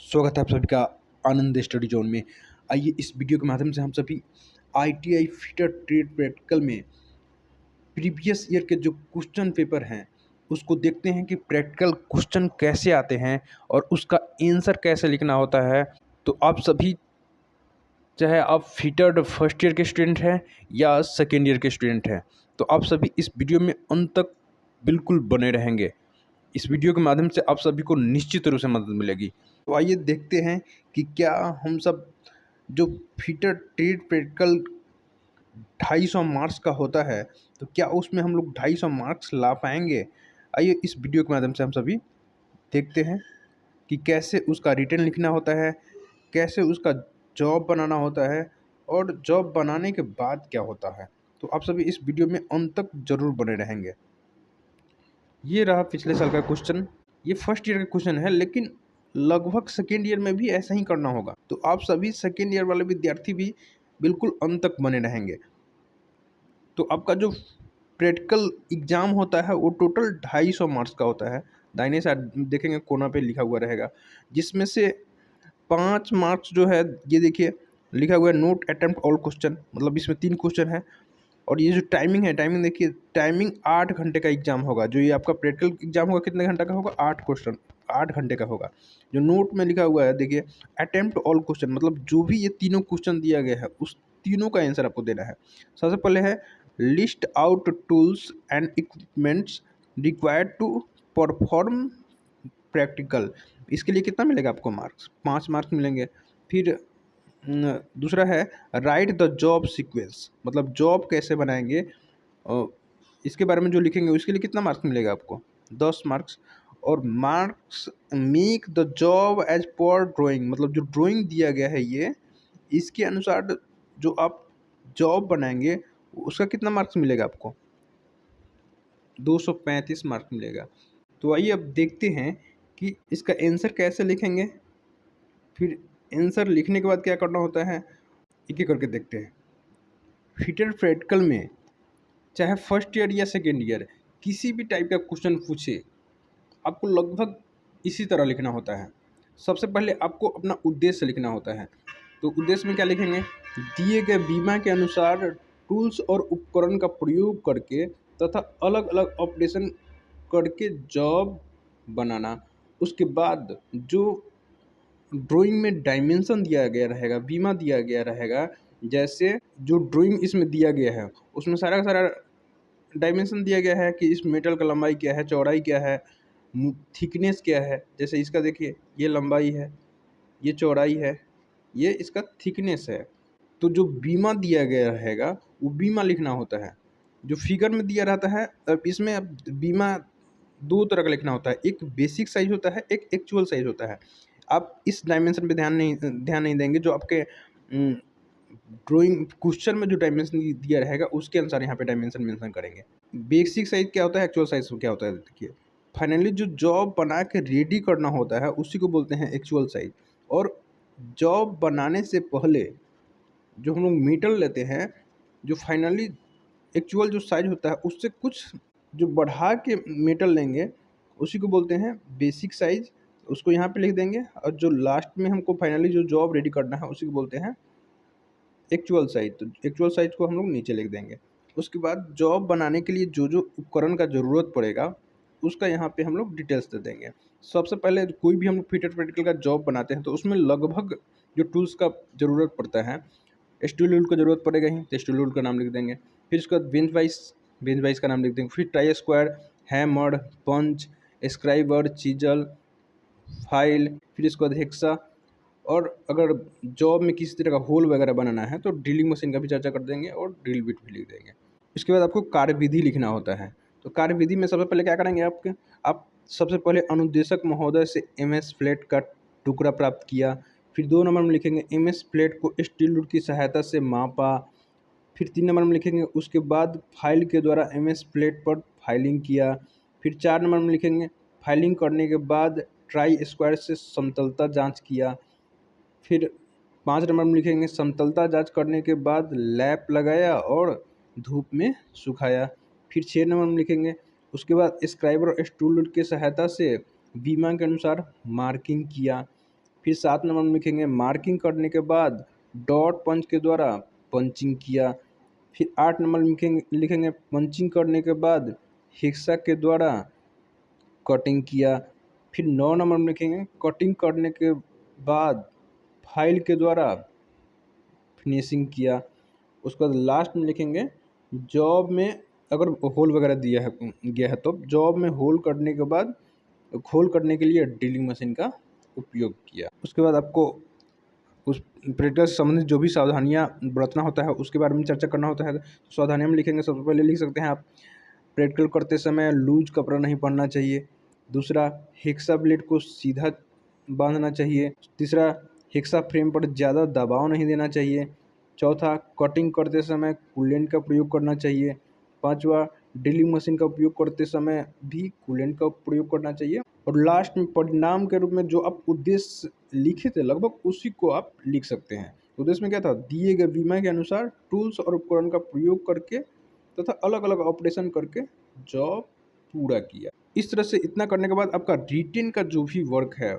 स्वागत है आप सभी का आनंद स्टडी जोन में। आइए इस वीडियो के माध्यम से हम सभी आईटीआई फिटर ट्रेड प्रैक्टिकल में प्रीवियस ईयर के जो क्वेश्चन पेपर हैं उसको देखते हैं कि प्रैक्टिकल क्वेश्चन कैसे आते हैं और उसका आंसर कैसे लिखना होता है। तो आप सभी, चाहे आप फिटर फर्स्ट ईयर के स्टूडेंट हैं या सेकेंड ईयर के स्टूडेंट हैं, तो आप सभी इस वीडियो में अंत तक बिल्कुल बने रहेंगे। इस वीडियो के माध्यम से आप सभी को निश्चित रूप से मदद मिलेगी। तो आइए देखते हैं कि क्या हम सब जो फिटर ट्रेड प्रैक्टिकल 250 मार्क्स का होता है, तो क्या उसमें हम लोग 250 मार्क्स ला पाएंगे। आइए इस वीडियो के माध्यम से हम सभी देखते हैं कि कैसे उसका रिटर्न लिखना होता है, कैसे उसका जॉब बनाना होता है और जॉब बनाने के बाद क्या होता है। तो आप सभी इस वीडियो में अंत तक जरूर बने रहेंगे। ये रहा पिछले साल का क्वेश्चन। ये फर्स्ट ईयर का क्वेश्चन है, लेकिन लगभग सेकेंड ईयर में भी ऐसा ही करना होगा। तो आप सभी सेकेंड ईयर वाले विद्यार्थी भी बिल्कुल अंत तक बने रहेंगे। तो आपका जो प्रैक्टिकल एग्जाम होता है वो टोटल 250 मार्क्स का होता है। दाहिने साइड देखेंगे कोना पे लिखा हुआ रहेगा, जिसमें से 5 मार्क्स जो है ये देखिए लिखा हुआ है नोट अटेम्प्ट ऑल क्वेश्चन, मतलब इसमें 3 क्वेश्चन है। और ये जो टाइमिंग है, टाइमिंग देखिए, टाइमिंग 8 घंटे का एग्जाम होगा। जो ये आपका प्रैक्टिकल एग्जाम होगा कितने घंटे का होगा, 8 क्वेश्चन 8 घंटे का होगा। जो नोट में लिखा हुआ है देखिए अटेम्प्ट ऑल क्वेश्चन, मतलब जो भी ये तीनों क्वेश्चन दिया गया है उस तीनों का आंसर आपको देना है। सबसे पहले है list out tools and equipments required to perform practical. इसके लिए कितना मिलेगा आपको मार्क्स, 5 मार्क्स मिलेंगे। फिर दूसरा है राइट द जॉब सीक्वेंस, मतलब जॉब कैसे बनाएंगे, इसके बारे में जो लिखेंगे उसके लिए कितना मार्क्स मिलेगा आपको, 10 मार्क्स। और marks make the job as per drawing, मतलब जो ड्राइंग दिया गया है ये इसके अनुसार जो आप जॉब बनाएंगे उसका कितना मार्क्स मिलेगा आपको, 235 मार्क्स मिलेगा। तो आइए अब देखते हैं कि इसका आंसर कैसे लिखेंगे। फिर आंसर लिखने के बाद क्या करना होता है, एक एक करके देखते हैं। फिटर प्रैक्टिकल में चाहे फर्स्ट ईयर या सेकेंड ईयर किसी भी टाइप का क्वेश्चन पूछे, आपको लगभग इसी तरह लिखना होता है। सबसे पहले आपको अपना उद्देश्य लिखना होता है। तो उद्देश्य में क्या लिखेंगे, दिए गए बीमा के अनुसार टूल्स और उपकरण का प्रयोग करके तथा अलग अलग ऑपरेशन करके जॉब बनाना। उसके बाद जो ड्राइंग में डायमेंशन दिया गया रहेगा, बीमा दिया गया रहेगा, जैसे जो ड्राइंग इसमें दिया गया है उसमें सारा का सारा डायमेंशन दिया गया है कि इस मेटल का लंबाई क्या है, चौड़ाई क्या है, थिकनेस क्या है। जैसे इसका देखिए ये लंबाई है, ये चौड़ाई है, ये इसका थिकनेस है। तो जो बीमा दिया गया रहेगा वो बीमा लिखना होता है। जो फिगर में दिया रहता है, अब इसमें अब बीमा दो तरह का लिखना होता है, एक बेसिक साइज होता है, एक एक्चुअल साइज होता है। आप इस डायमेंशन पे ध्यान नहीं देंगे, जो आपके ड्राइंग क्वेश्चन में जो डायमेंशन दिया रहेगा उसके अनुसार यहाँ पे डायमेंशन मेंशन करेंगे। बेसिक साइज क्या होता है, एक्चुअल साइज क्या होता है, देखिए फाइनली जो जॉब बना के रेडी करना होता है उसी को बोलते हैं एक्चुअल साइज। और जॉब बनाने से पहले जो हम लोग मीटर लेते हैं, जो फाइनली एक्चुअल जो साइज होता है उससे कुछ जो बढ़ा के मीटर लेंगे उसी को बोलते हैं बेसिक साइज। उसको यहाँ पे लिख देंगे, और जो लास्ट में हमको फाइनली जो जॉब रेडी करना है उसी को बोलते हैं एक्चुअल साइज। तो एक्चुअल साइज को हम लोग नीचे लिख देंगे। उसके बाद जॉब बनाने के लिए जो जो उपकरण का ज़रूरत पड़ेगा उसका यहाँ पे हम लोग डिटेल्स दे देंगे। सबसे पहले कोई भी हम लोग फिटर प्रैक्टिकल का जॉब बनाते हैं तो उसमें लगभग जो टूल्स का ज़रूरत पड़ता है, स्टील रूल का ज़रूरत पड़ेगा ही, तो स्टील रूल का नाम लिख देंगे। फिर उसके बाद बेंच वाइस का नाम लिख देंगे। फिर ट्राई स्क्वायर, हैमर, पंच, स्क्राइबर, चीजल, फाइल, फिर इसके बाद हेक्सा। और अगर जॉब में किसी तरह का होल वगैरह बनाना है तो ड्रिलिंग मशीन का भी चर्चा कर देंगे और ड्रिल बिट भी लिख देंगे। इसके बाद आपको कार्यविधि लिखना होता है। तो कार्यविधि में सबसे पहले क्या करेंगे, आप सबसे पहले अनुदेशक महोदय से एमएस प्लेट का टुकड़ा प्राप्त किया। फिर 2 नंबर में लिखेंगे एमएस प्लेट को स्टील रूल की सहायता से मापा। फिर 3 नंबर में लिखेंगे उसके बाद फाइल के द्वारा एमएस प्लेट पर फाइलिंग किया। फिर 4 नंबर में लिखेंगे फाइलिंग करने के बाद ट्राई स्क्वायर से समतलता जांच किया। फिर 5 नंबर में लिखेंगे समतलता जांच करने के बाद लैप लगाया और धूप में सुखाया। फिर 6 नंबर में लिखेंगे उसके बाद स्क्राइबर और स्टूल की सहायता से बीमा के अनुसार मार्किंग किया। फिर 7 नंबर में लिखेंगे मार्किंग करने के बाद डॉट पंच के द्वारा पंचिंग किया। फिर 8 नंबर में लिखेंगे पंचिंग करने के बाद हेक्सा के द्वारा कटिंग किया। फिर 9 नंबर में लिखेंगे कटिंग करने के बाद फाइल के द्वारा फिनिशिंग किया। उसके बाद लास्ट में लिखेंगे जॉब में अगर होल वगैरह दिया है गया है तो जॉब में होल करने के बाद खोल करने के लिए ड्रिलिंग मशीन का उपयोग किया। उसके बाद आपको उस प्रैक्टिकल से संबंधित जो भी सावधानियां बरतना होता है उसके बारे में चर्चा करना होता है। तो सावधानियां में लिखेंगे, सबसे पहले लिख सकते हैं आप प्रैक्टिकल करते समय लूज कपड़ा नहीं पहनना चाहिए। दूसरा, हेक्सा ब्लेड को सीधा बांधना चाहिए। तीसरा, हेक्सा फ्रेम पर ज़्यादा दबाव नहीं देना चाहिए। चौथा, कटिंग करते समय कूलेंट का प्रयोग करना चाहिए। पांचवा, ड्रिलिंग मशीन का उपयोग करते समय भी कूलेंट का प्रयोग करना चाहिए। और लास्ट में परिणाम के रूप में जो आप उद्देश्य लिखे थे लगभग उसी को आप लिख सकते हैं। उद्देश्य में क्या था, दिए गए विमा के अनुसार टूल्स और उपकरण का प्रयोग करके तथा अलग अलग ऑपरेशन करके जॉब पूरा किया। इस तरह से इतना करने के बाद आपका रिटेन का जो भी वर्क है,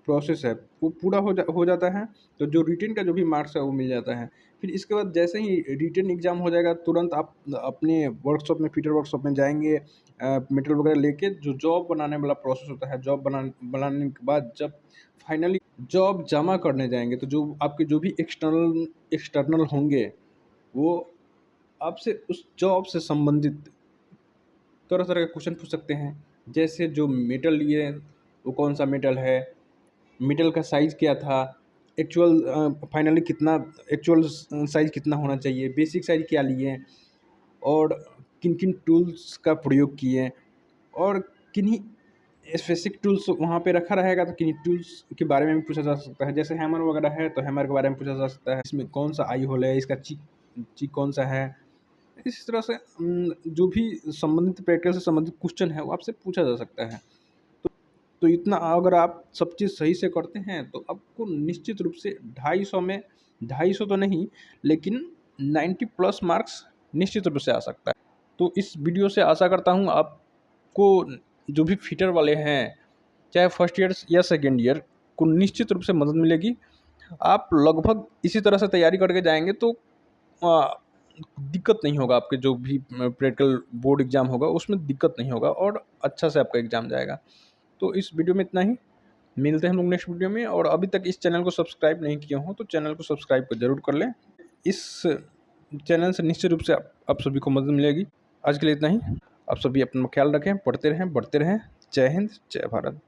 प्रोसेस है, वो पूरा हो जाता है। तो जो रिटेन का जो भी मार्क्स है वो मिल जाता है। फिर इसके बाद जैसे ही रिटेन एग्ज़ाम हो जाएगा तुरंत आप अपने वर्कशॉप में, फिटर वर्कशॉप में जाएंगे, मटेरियल वगैरह लेके जो जॉब बनाने वाला प्रोसेस होता है, जॉब बनाने के बाद जब फाइनली जॉब जमा करने जाएंगे तो जो आपके जो भी एक्सटर्नल होंगे वो आपसे उस जॉब से संबंधित तरह तरह के क्वेश्चन पूछ सकते हैं। जैसे जो मेटल लिए वो कौन सा मेटल है, मेटल का साइज़ क्या था, एक्चुअल फाइनली कितना, एक्चुअल साइज़ कितना होना चाहिए, बेसिक साइज़ क्या लिए और किन किन टूल्स का प्रयोग किए और किन्हीं स्पेसिफिक टूल्स वहाँ पे रखा रहेगा तो किन्हीं टूल्स के बारे में भी पूछा जा सकता है। जैसे हैमर वगैरह है तो हैमर के बारे में पूछा जा सकता है, इसमें कौन सा आई होल है, इसका चीक कौन सा है। इस तरह से जो भी संबंधित प्रैक्टिकल से संबंधित क्वेश्चन है वो आपसे पूछा जा सकता है। तो इतना अगर आप सब चीज़ सही से करते हैं तो आपको निश्चित रूप से 250 में 250 तो नहीं लेकिन 90 प्लस मार्क्स निश्चित रूप से आ सकता है। तो इस वीडियो से आशा करता हूँ आपको जो भी फिटर वाले हैं, चाहे फर्स्ट ईयर या सेकेंड ईयर, को निश्चित रूप से मदद मिलेगी। आप लगभग इसी तरह से तैयारी करके जाएंगे तो दिक्कत नहीं होगा। आपके जो भी प्रैक्टिकल बोर्ड एग्ज़ाम होगा उसमें दिक्कत नहीं होगा और अच्छा से आपका एग्ज़ाम जाएगा। तो इस वीडियो में इतना ही, मिलते हैं हम लोग नेक्स्ट वीडियो में। और अभी तक इस चैनल को सब्सक्राइब नहीं किए हों तो चैनल को सब्सक्राइब ज़रूर कर लें। इस चैनल से निश्चित रूप से आप सभी को मदद मिलेगी। आज के लिए इतना ही। आप सभी अपना ख्याल रखें, पढ़ते रहें, बढ़ते रहें। जय हिंद, जय भारत।